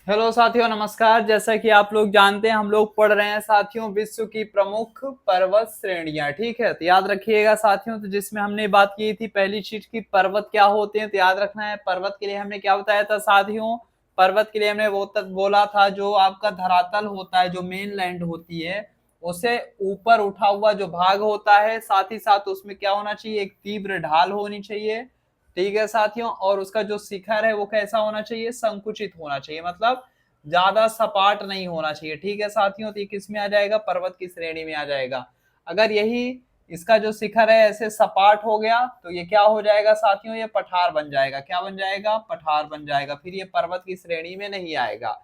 Hello साथियों, नमस्कार। जैसा कि आप लोग जानते हैं, हम लोग पढ़ रहे हैं साथियों विश्व की प्रमुख पर्वत श्रेणियां। ठीक है, तो याद रखिएगा साथियों। तो जिसमें हमने बात की थी पहली चीज की पर्वत क्या होते हैं, तो याद रखना है पर्वत के लिए हमने क्या बताया था साथियों। पर्वत के लिए हमने वो तक बोला था जो आपका धरातल होता है, जो मेन लैंड होती है, उसे ऊपर उठा हुआ जो भाग होता है, साथ ही साथ उसमें क्या होना चाहिए, एक तीव्र ढाल होनी चाहिए। ठीक है साथियों, और उसका जो शिखर है वो कैसा होना चाहिए, संकुचित होना चाहिए, मतलब ज्यादा सपाट नहीं होना चाहिए। ठीक है साथियों, तो ये किस में आ जाएगा, पर्वत की श्रेणी में आ जाएगा। अगर यही इसका जो शिखर है ऐसे सपाट हो गया तो ये क्या हो जाएगा साथियों, ये पठार बन जाएगा। क्या बन जाएगा, पठार बन जाएगा। फिर ये पर्वत की श्रेणी में नहीं आएगा।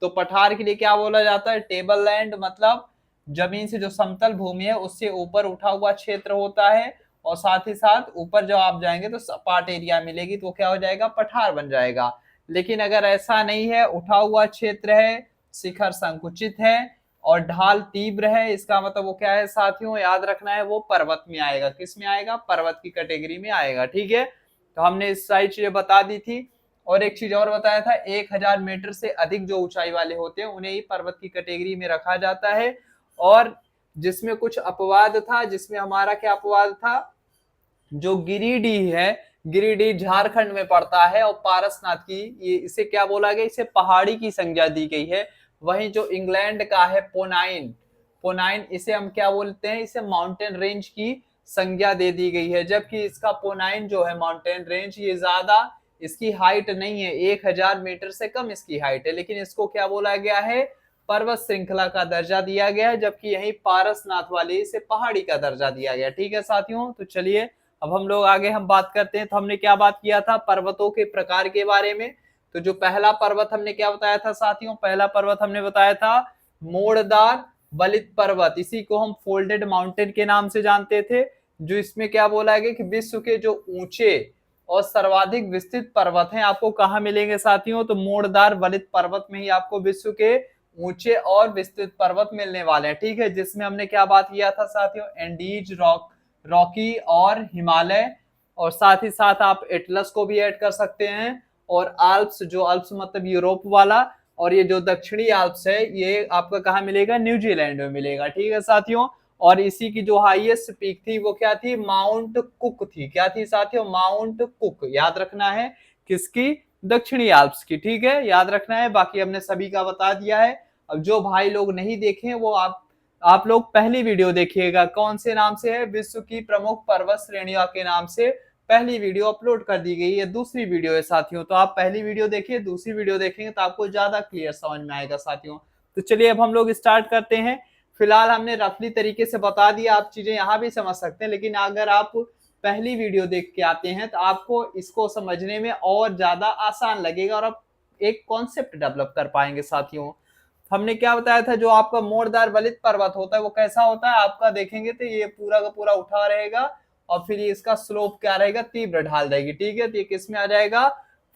तो पठार के लिए क्या बोला जाता है, टेबल लैंड, मतलब जमीन से जो समतल भूमि है उससे ऊपर उठा हुआ क्षेत्र होता है। और साथ ही साथ ऊपर जब आप जाएंगे तो सपाट एरिया मिलेगी, तो क्या हो जाएगा, पठार बन जाएगा। लेकिन अगर ऐसा नहीं है, उठा हुआ क्षेत्र है, शिखर संकुचित है और ढाल तीव्र है, इसका मतलब वो क्या है साथियों, याद रखना है, वो पर्वत में आएगा। किस में आएगा, पर्वत की कैटेगरी में आएगा। ठीक है, तो हमने इस सारी चीजें बता दी थी। और एक चीज और बताया था, 1000 मीटर से अधिक जो ऊंचाई वाले होते हैं उन्हें ही पर्वत की कैटेगरी में रखा जाता है। और जिसमें कुछ अपवाद था, जिसमें हमारा क्या अपवाद था, जो गिरिडीह है, गिरिडीह झारखंड में पड़ता है, और पारसनाथ की, ये इसे क्या बोला गया, इसे पहाड़ी की संज्ञा दी गई है। वहीं जो इंग्लैंड का है पोनाइन, पोनाइन इसे हम क्या बोलते हैं, इसे माउंटेन रेंज की संज्ञा दे दी गई है। जबकि इसका पोनाइन जो है माउंटेन रेंज, ये ज्यादा, इसकी हाइट नहीं है, 1000 मीटर से कम इसकी हाइट है, लेकिन इसको क्या बोला गया है, पर्वत श्रृंखला का दर्जा दिया गया है। जबकि यही पारसनाथ वाले इसे पहाड़ी का दर्जा दिया गया। ठीक है साथियों, तो चलिए अब हम लोग आगे हम बात करते हैं। तो हमने क्या बात किया था, पर्वतों के प्रकार के बारे में। तो जो पहला पर्वत हमने क्या बताया था साथियों, पहला पर्वत हमने बताया था मोड़दार वलित पर्वत, इसी को हम फोल्डेड माउंटेन के नाम से जानते थे। जो इसमें क्या बोला गया कि विश्व के जो ऊंचे और सर्वाधिक विस्तृत पर्वत हैं आपको कहाँ मिलेंगे साथियों, तो मोड़दार वलित पर्वत में ही आपको विश्व के ऊंचे और विस्तृत पर्वत मिलने वाले हैं। ठीक है, जिसमें हमने क्या बात किया था साथियों, एंडीज, रॉकी और हिमालय, और साथ ही साथ आप एटलस को भी ऐड कर सकते हैं। और आल्प्स, जो आल्प्स मतलब यूरोप वाला, और ये जो दक्षिणी आल्प्स है ये आपका कहाँ मिलेगा, न्यूजीलैंड में मिलेगा। ठीक है साथियों, और इसी की जो हाईएस्ट पीक थी वो क्या थी, माउंट कुक थी। क्या थी साथियों, माउंट कुक, याद रखना है, किसकी, दक्षिणी आल्प्स की। ठीक है, याद रखना है, बाकी हमने सभी का बता दिया है। अब जो भाई लोग नहीं देखे वो आप लोग पहली वीडियो देखिएगा, कौन से नाम से है, विश्व की प्रमुख पर्वत श्रेणियों के नाम से पहली वीडियो अपलोड कर दी गई है। दूसरी वीडियो है साथियों, तो आप पहली वीडियो देखिए, दूसरी वीडियो देखेंगे तो आपको ज्यादा क्लियर समझ में आएगा साथियों। तो चलिए अब हम लोग स्टार्ट करते हैं। फिलहाल हमने रफली तरीके से बता दिया, आप चीजें यहाँ भी समझ सकते हैं, लेकिन अगर आप पहली वीडियो देख के आते हैं तो आपको इसको समझने में और ज्यादा आसान लगेगा और आप एक कॉन्सेप्ट डेवलप कर पाएंगे साथियों। हमने क्या बताया था, जो आपका मोड़दार वलित पर्वत होता है वो कैसा होता है, आपका देखेंगे तो ये पूरा का पूरा उठा रहेगा, और फिर ये इसका स्लोप क्या रहेगा, तीव्र ढाल रहेगी। ठीक है, तो ये किस में आ जाएगा,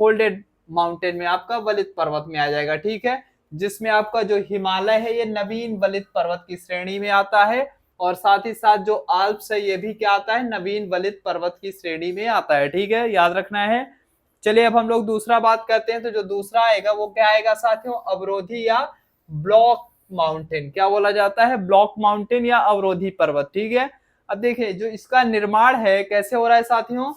फोल्डेड माउंटेन में, आपका वलित पर्वत में आ जाएगा। ठीक है, जिसमें आपका जो हिमालय है ये नवीन वलित पर्वत की श्रेणी में आता है। और साथ ही साथ जो आल्प्स है ये भी क्या आता है, नवीन वलित पर्वत की श्रेणी में आता है। ठीक है, याद रखना है। चलिए अब हम लोग दूसरा बात करते हैं। तो जो दूसरा आएगा वो क्या आएगा साथियों, अवरोधी या ब्लॉक माउंटेन। क्या बोला जाता है, ब्लॉक माउंटेन या अवरोधी पर्वत। ठीक है, अब देखिए जो इसका निर्माण है कैसे हो रहा है साथियों,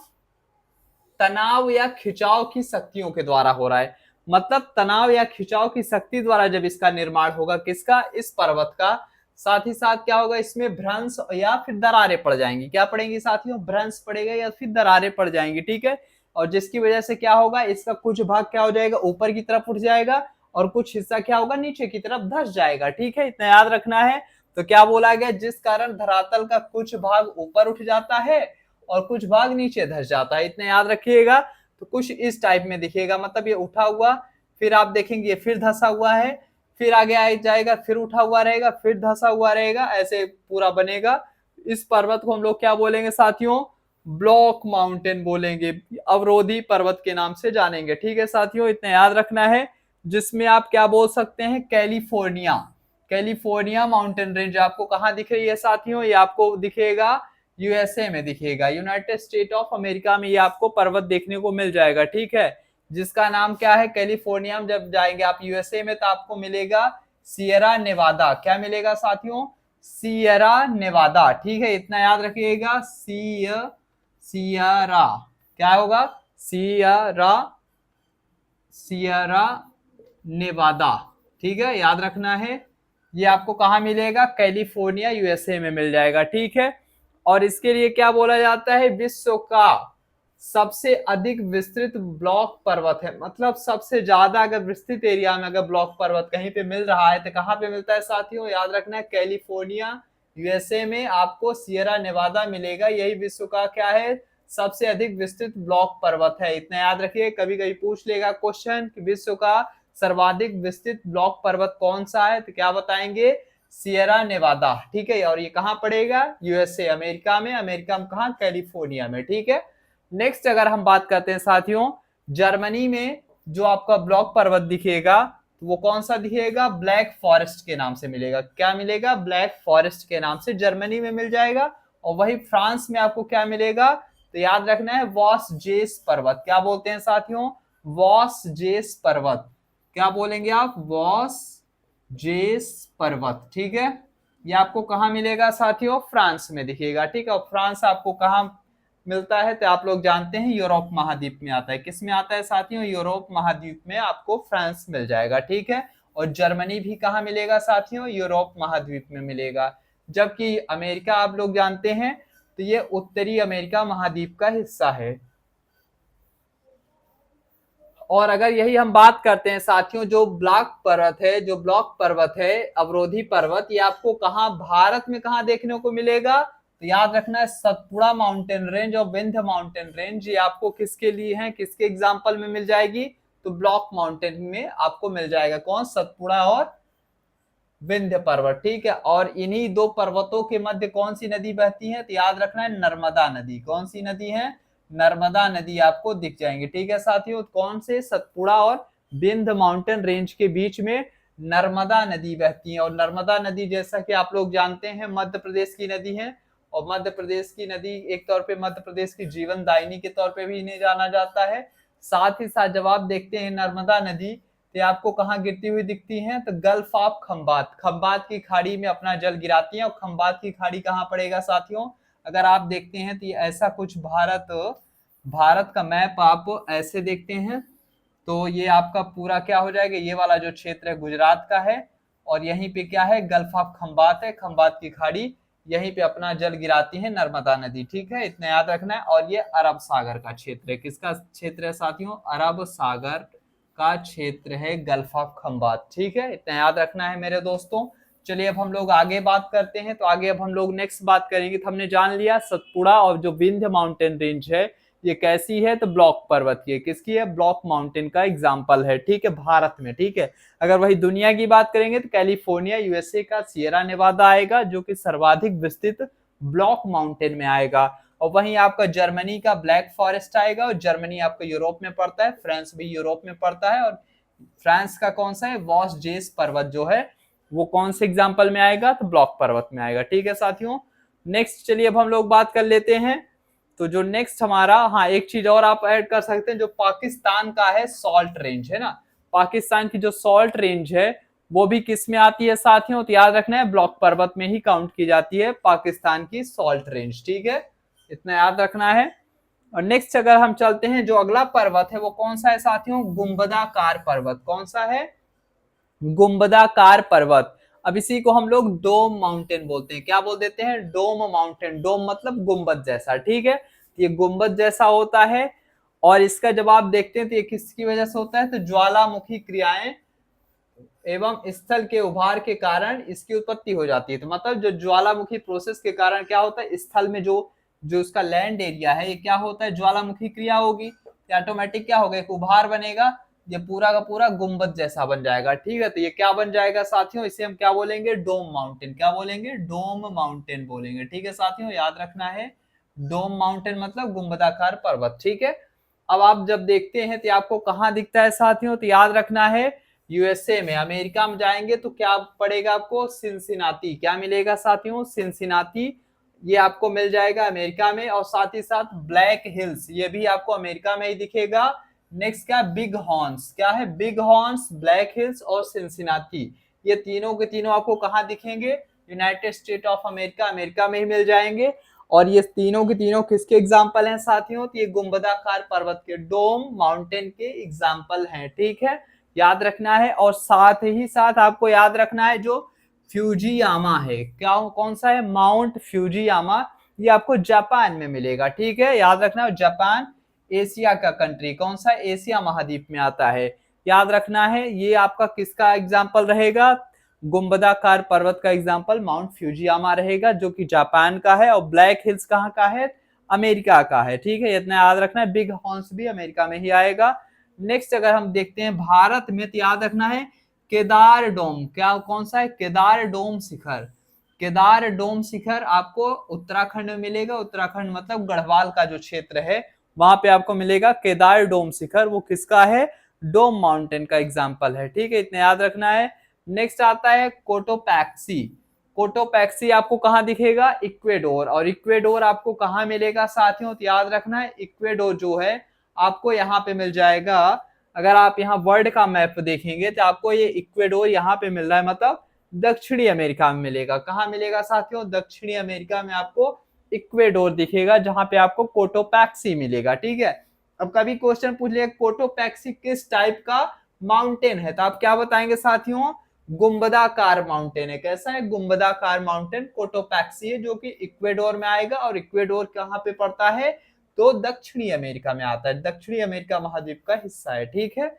तनाव या खिंचाव की शक्तियों के द्वारा हो रहा है। मतलब तनाव या खिंचाव की शक्ति द्वारा जब इसका निर्माण होगा, किसका, इस पर्वत का, साथ ही साथ क्या होगा, इसमें भ्रंश या फिर दरारें पड़ जाएंगी। क्या पड़ेंगी साथियों, भ्रंश पड़ेगा या फिर दरारें पड़ जाएंगी। ठीक है, और जिसकी वजह से क्या होगा, इसका कुछ भाग क्या हो जाएगा, ऊपर की तरफ उठ जाएगा, और कुछ हिस्सा क्या होगा, नीचे की तरफ धंस जाएगा। ठीक है, इतना याद रखना है। तो क्या बोला गया, जिस कारण धरातल का कुछ भाग ऊपर उठ जाता है और कुछ भाग नीचे धस जाता है, इतना याद रखिएगा। तो कुछ इस टाइप में दिखेगा, मतलब ये उठा हुआ, फिर आप देखेंगे फिर धसा हुआ है, फिर आगे आ जाएगा, फिर उठा हुआ रहेगा, फिर धसा हुआ रहेगा, ऐसे पूरा बनेगा। इस पर्वत को हम लोग क्या बोलेंगे साथियों, ब्लॉक माउंटेन बोलेंगे, अवरोधी पर्वत के नाम से जानेंगे। ठीक है साथियों, इतना याद रखना है। जिसमें आप क्या बोल सकते हैं, कैलिफोर्निया, कैलिफोर्निया माउंटेन रेंज आपको कहाँ दिख रही है साथियों, ये आपको दिखेगा यूएसए में दिखेगा, यूनाइटेड स्टेट ऑफ अमेरिका में ये आपको पर्वत देखने को मिल जाएगा। ठीक है, जिसका नाम क्या है कैलिफोर्निया। जब जाएंगे आप यूएसए में तो आपको मिलेगा सियरा नेवादा। क्या मिलेगा साथियों? Sierra Nevada. ठीक है, इतना याद रखिएगा। सियरा क्या होगा? Sierra Sierra Nevada. ठीक है, याद रखना है। ये आपको कहाँ मिलेगा? कैलिफोर्निया यूएसए में मिल जाएगा। ठीक है, और इसके लिए क्या बोला जाता है? विश्व का सबसे अधिक विस्तृत ब्लॉक पर्वत है। मतलब सबसे ज्यादा अगर विस्तृत एरिया में अगर ब्लॉक पर्वत कहीं पे मिल रहा है तो कहाँ पे मिलता है साथियों? याद रखना है कैलिफोर्निया यूएसए में आपको सियरा नेवादा मिलेगा। यही विश्व का क्या है? सबसे अधिक विस्तृत ब्लॉक पर्वत है। इतना याद रखिए, कभी कभी पूछ लेगा क्वेश्चन कि विश्व का सर्वाधिक विस्तृत ब्लॉक पर्वत कौन सा है, तो क्या बताएंगे? Sierra Nevada. ठीक है, और ये कहाँ पड़ेगा? यूएसए अमेरिका में। अमेरिका में कहाँ? कैलिफोर्निया में। ठीक है, नेक्स्ट अगर हम बात करते हैं साथियों, जर्मनी में जो आपका ब्लॉक पर्वत दिखेगा तो वो कौन सा दिखेगा? ब्लैक फॉरेस्ट के नाम से मिलेगा। क्या मिलेगा? ब्लैक फॉरेस्ट के नाम से जर्मनी में मिल जाएगा। और वही फ्रांस में आपको क्या मिलेगा? तो याद रखना है वॉस जेस पर्वत। क्या बोलते हैं साथियों? वॉस जेस पर्वत। क्या बोलेंगे आप? वॉस जेस पर्वत। ठीक है, ये आपको कहाँ मिलेगा साथियों? फ्रांस में दिखेगा। ठीक है, और फ्रांस आपको कहाँ मिलता है? तो आप लोग जानते हैं यूरोप महाद्वीप में आता है। किस में आता है साथियों? यूरोप महाद्वीप में आपको फ्रांस मिल जाएगा। ठीक है, और जर्मनी भी कहाँ मिलेगा साथियों? यूरोप महाद्वीप में मिलेगा। जबकि अमेरिका आप लोग जानते हैं तो ये उत्तरी अमेरिका महाद्वीप का हिस्सा है। और अगर यही हम बात करते हैं साथियों, जो ब्लॉक पर्वत है अवरोधी पर्वत, ये आपको कहाँ भारत में कहाँ देखने को मिलेगा? तो याद रखना है सतपुड़ा माउंटेन रेंज और विंध्य माउंटेन रेंज। ये आपको किसके लिए है? किसके एग्जाम्पल में मिल जाएगी? तो ब्लॉक माउंटेन में आपको मिल जाएगा। कौन? सतपुड़ा और विंध्य पर्वत। ठीक है, और इन्हीं दो पर्वतों के मध्य कौन सी नदी बहती है? तो याद रखना है नर्मदा नदी। कौन सी नदी है? नर्मदा नदी आपको दिख जाएंगे। ठीक है साथियों, कौन से? सतपुड़ा और विंध्य माउंटेन रेंज के बीच में नर्मदा नदी बहती है। और नर्मदा नदी जैसा कि आप लोग जानते हैं मध्य प्रदेश की नदी है। और मध्य प्रदेश की नदी एक तौर पे मध्य प्रदेश की जीवन दायिनी के तौर पे भी इन्हें जाना जाता है। साथ ही साथ जब आप देखते हैं नर्मदा नदी तो आपको कहाँ गिरती हुई दिखती हैं? तो गल्फ ऑफ खंबात, खंबात की खाड़ी में अपना जल गिराती हैं। और खंबात की खाड़ी कहाँ पड़ेगा साथियों? अगर आप देखते हैं तो ऐसा कुछ भारत का मैप आप ऐसे देखते हैं तो ये आपका पूरा क्या हो जाएगा? ये वाला जो क्षेत्र है गुजरात का है। और यहीं पे क्या है? गल्फ ऑफ खंबात है, खंबात की खाड़ी, यहीं पे अपना जल गिराती है नर्मदा नदी। ठीक है, इतना याद रखना है। और ये अरब सागर का क्षेत्र है। किसका क्षेत्र है साथियों? अरब सागर का क्षेत्र है गल्फ ऑफ खंबात। ठीक है, इतना याद रखना है मेरे दोस्तों। चलिए अब हम लोग आगे बात करते हैं। तो आगे अब हम लोग नेक्स्ट बात करेंगे। तो हमने जान लिया सतपुड़ा और जो विंध्य माउंटेन रेंज है ये कैसी है? तो ब्लॉक पर्वत की है। किसकी है? ब्लॉक माउंटेन का एग्जाम्पल है। ठीक है, भारत में। ठीक है, अगर वही दुनिया की बात करेंगे तो कैलिफोर्निया यूएसए का सियरा नेवादा आएगा जो कि सर्वाधिक विस्तृत ब्लॉक माउंटेन में आएगा। और वहीं आपका जर्मनी का ब्लैक फॉरेस्ट आएगा। और जर्मनी आपका यूरोप में पड़ता है, फ्रांस भी यूरोप में पड़ता है। और फ्रांस का कौन सा है? वॉस जेस पर्वत जो है वो कौन से एग्जाम्पल में आएगा? तो ब्लॉक पर्वत में आएगा। ठीक है साथियों, नेक्स्ट चलिए अब हम लोग बात कर लेते हैं। तो जो नेक्स्ट हमारा, हाँ एक चीज और आप ऐड कर सकते हैं, जो पाकिस्तान का है सॉल्ट रेंज है ना, पाकिस्तान की जो सॉल्ट रेंज है वो भी किस में आती है साथियों? तो याद रखना है ब्लॉक पर्वत में ही काउंट की जाती है पाकिस्तान की सॉल्ट रेंज। ठीक है, इतना याद रखना है। और नेक्स्ट अगर हम चलते हैं, जो अगला पर्वत है वो कौन सा है साथियों? गुंबदाकार पर्वत। कौन सा है? गुंबदाकार पर्वत। अब इसी को हम लोग डोम माउंटेन बोलते हैं। क्या बोल देते हैं? डोम माउंटेन। डोम मतलब गुंबद जैसा। ठीक है, ये गुंबद जैसा होता है। और इसका जब आप देखते हैं तो ये किसकी वजह से होता है? तो ज्वालामुखी क्रियाएं एवं स्थल के उभार के कारण इसकी उत्पत्ति हो जाती है। तो मतलब जो ज्वालामुखी प्रोसेस के कारण क्या होता है? स्थल में जो जो उसका लैंड एरिया है ये क्या होता है? ज्वालामुखी क्रिया होगी, ऑटोमेटिक क्या होगा? एक उभार बनेगा, ये पूरा का पूरा गुंबद जैसा बन जाएगा। ठीक है, तो ये क्या बन जाएगा साथियों? इसे हम क्या बोलेंगे? डोम माउंटेन। क्या बोलेंगे? डोम माउंटेन बोलेंगे। ठीक है साथियों, याद रखना है डोम माउंटेन मतलब गुंबदाकार पर्वत। ठीक है, अब आप जब देखते हैं तो आपको कहाँ दिखता है साथियों? तो याद रखना है यूएसए में। अमेरिका में जाएंगे तो क्या पड़ेगा आपको? सिंसिनाती। क्या मिलेगा साथियों? सिंसिनाती, ये आपको मिल जाएगा अमेरिका में। और साथ ही साथ ब्लैक हिल्स, ये भी आपको अमेरिका में ही दिखेगा। नेक्स्ट क्या है, बिग हॉर्न्स, क्या है, बिग हॉर्न्स, ब्लैक हिल्स और सिंसिनाटी। ये तीनों के तीनों आपको कहाँ दिखेंगे, United state of America, America में ही मिल जाएंगे। और ये तीनों के तीनों किसके एग्जाम्पल हैं साथियों, तो ये गुंबदाकार पर्वत के, डोम माउंटेन के एग्जाम्पल हैं, ठीक है, याद रखना है। और साथ ही साथ आपको याद रखना है जो फ्यूजियामा है, क्या कौन सा है, माउंट फ्यूजियामा, ये आपको जापान में मिलेगा, ठीक है, याद रखना। जापान एशिया का कंट्री, कौन सा, एशिया महाद्वीप में आता है, याद रखना है। ये आपका किसका एग्जाम्पल रहेगा, गुंबदाकार पर्वत का एग्जाम्पल माउंट फ्यूजियामा रहेगा, जो कि जापान का है। और ब्लैक हिल्स कहाँ का है, अमेरिका का है, ठीक है, इतना याद रखना है। बिग हॉर्न्स भी अमेरिका में ही आएगा। नेक्स्ट अगर हम देखते हैं भारत में, तो याद रखना है केदार डोम, क्या कौन सा है, केदार डोम शिखर, केदार डोम शिखर आपको उत्तराखंड में मिलेगा। उत्तराखंड मतलब गढ़वाल का जो क्षेत्र है वहां पे आपको मिलेगा केदार डोम शिखर, वो किसका है, डोम माउंटेन का एग्जाम्पल है, ठीक है, इतना याद रखना है। नेक्स्ट आता है कोटोपैक्सी, कोटोपैक्सी आपको कहाँ दिखेगा, इक्वेडोर, और इक्वेडोर आपको कहाँ मिलेगा साथियों, तो याद रखना है इक्वेडोर जो है आपको यहाँ पे मिल जाएगा। अगर आप यहाँ वर्ल्ड का मैप देखेंगे तो आपको ये इक्वेडोर यहाँ पे मिल रहा है, मतलब दक्षिणी अमेरिका में मिलेगा। कहाँ मिलेगा साथियों, दक्षिणी अमेरिका में आपको इक्वेडोर दिखेगा, जहां पे आपको कोटोपैक्सी मिलेगा, ठीक है। अब कभी क्वेश्चन पूछ लिया कोटोपैक्सी किस टाइप का माउंटेन है, तो आप क्या बताएंगे साथियों, गुंबदाकार माउंटेन है। कैसा है, गुंबदाकार माउंटेन कोटोपैक्सी है, जो कि इक्वेडोर में आएगा। और इक्वेडोर कहाँ पे पड़ता है, तो दक्षिणी अमेरिका में आता है, दक्षिणी अमेरिका महाद्वीप का हिस्सा है, ठीक है।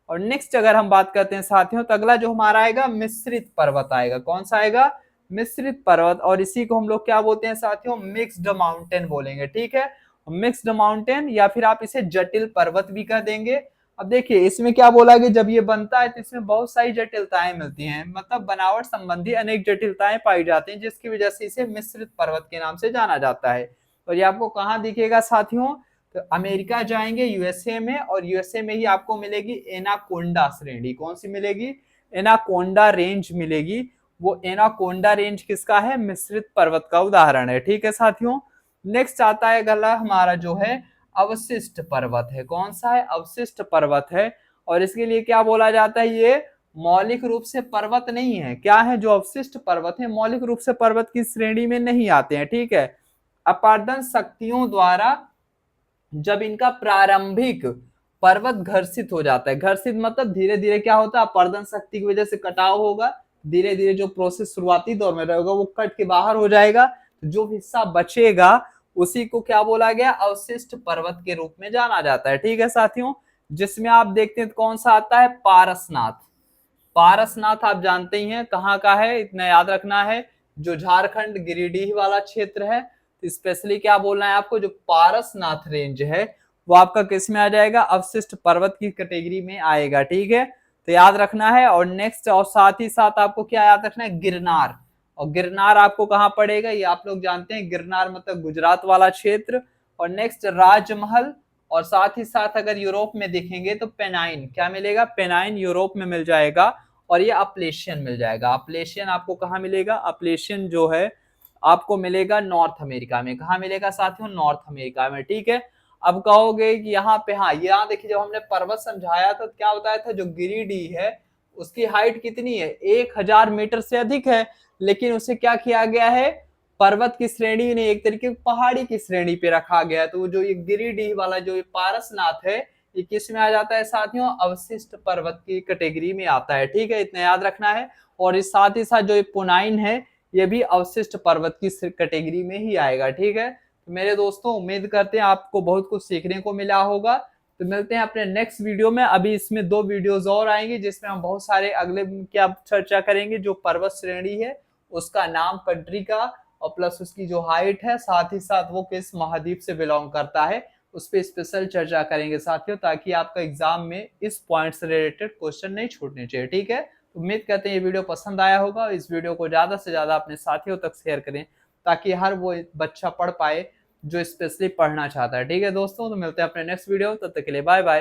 और नेक्स्ट अगर हम बात करते हैं साथियों, तो अगला जो हमारा आएगा मिश्रित पर्वत आएगा, कौन सा आएगा, मिश्रित पर्वत। और इसी को हम लोग क्या बोलते हैं साथियों, मिक्स्ड माउंटेन बोलेंगे, ठीक है, मिक्स्ड माउंटेन, या फिर आप इसे जटिल पर्वत भी कह देंगे। अब देखिए इसमें क्या बोला कि जब ये बनता है तो इसमें बहुत सारी जटिलताएं मिलती हैं, मतलब बनावट संबंधी अनेक जटिलताएं पाई जाती हैं, जिसकी वजह से इसे मिश्रित पर्वत के नाम से जाना जाता है। और ये आपको कहाँ दिखेगा साथियों, तो अमेरिका जाएंगे यूएसए में, और यूएसए में ही आपको मिलेगी एनाकोंडा श्रेणी, कौन सी मिलेगी, एनाकोंडा रेंज मिलेगी। वो एनाकोंडा रेंज किसका है, मिश्रित पर्वत का उदाहरण है, ठीक है साथियों। नेक्स्ट आता है अगला हमारा जो है अवशिष्ट पर्वत है, कौन सा है, अवशिष्ट पर्वत है। और इसके लिए क्या बोला जाता है, ये मौलिक रूप से पर्वत नहीं है, क्या है, जो अवशिष्ट पर्वत है मौलिक रूप से पर्वत की श्रेणी में नहीं आते हैं, ठीक है। अपर्दन शक्तियों द्वारा जब इनका प्रारंभिक पर्वत घर्षित हो जाता है, घर्षित मतलब धीरे धीरे क्या होता है, अपर्दन शक्ति की वजह से कटाव होगा, धीरे धीरे जो प्रोसेस शुरुआती दौर में रहेगा वो कट के बाहर हो जाएगा, तो जो हिस्सा बचेगा उसी को क्या बोला गया, अवशिष्ट पर्वत के रूप में जाना जाता है, ठीक है साथियों। जिसमें आप देखते हैं कौन सा आता है, पारसनाथ, पारसनाथ आप जानते ही हैं कहाँ का है, इतना याद रखना है, जो झारखंड गिरिडीह वाला क्षेत्र है। तो स्पेशली क्या बोलना है आपको, जो पारसनाथ रेंज है वो आपका किस में आ जाएगा, अवशिष्ट पर्वत की कैटेगरी में आएगा, ठीक है, तो याद रखना है। और नेक्स्ट और साथ ही साथ आपको क्या याद रखना है, गिरनार, और गिरनार आपको कहाँ पड़ेगा, ये आप लोग जानते हैं, गिरनार मतलब गुजरात वाला क्षेत्र। और नेक्स्ट राजमहल, और साथ ही साथ अगर यूरोप में देखेंगे तो पेनाइन, क्या मिलेगा, पेनाइन यूरोप में मिल जाएगा। और ये अपलेशियन मिल जाएगा, अपलेशियन आपको कहाँ मिलेगा, अपलेशियन जो है आपको मिलेगा नॉर्थ अमेरिका में, कहाँ मिलेगा साथियों, नॉर्थ अमेरिका में, ठीक है। अब कहोगे कि यहाँ पे, हाँ यहाँ देखिए जब हमने पर्वत समझाया तो क्या बताया था, जो गिरिडीह है उसकी हाइट कितनी है, 1000 मीटर से अधिक है, लेकिन उसे क्या किया गया है, पर्वत की श्रेणी ने एक तरीके पहाड़ी की श्रेणी पे रखा गया। तो जो ये गिरिडीह वाला जो ये पारसनाथ है ये किस में आ जाता है साथियों, अवशिष्ट पर्वत की कैटेगरी में आता है, ठीक है, इतना याद रखना है। और इस साथ ही साथ जो ये पुनाइन है ये भी अवशिष्ट पर्वत की कैटेगरी में ही आएगा, ठीक है। तो मेरे दोस्तों उम्मीद करते हैं आपको बहुत कुछ सीखने को मिला होगा। तो मिलते हैं अपने नेक्स्ट वीडियो में। अभी इसमें 2 वीडियोस और आएंगे जिसमें हम बहुत सारे अगले क्या चर्चा करेंगे, जो पर्वत श्रेणी है उसका नाम, कंट्री का, और प्लस उसकी जो हाइट है, साथ ही साथ वो किस महाद्वीप से बिलोंग करता है, उस पर स्पेशल चर्चा करेंगे साथियों, ताकि आपका एग्जाम में इस पॉइंट से रिलेटेड क्वेश्चन नहीं छूटने चाहिए, ठीक है। उम्मीद करते हैं ये वीडियो पसंद आया होगा। इस वीडियो को ज्यादा से ज्यादा अपने साथियों तक शेयर करें, ताकि हर वो बच्चा पढ़ पाए जो स्पेशली पढ़ना चाहता है, ठीक है दोस्तों। तो मिलते हैं अपने नेक्स्ट वीडियो, तब तक के लिए बाय बाय।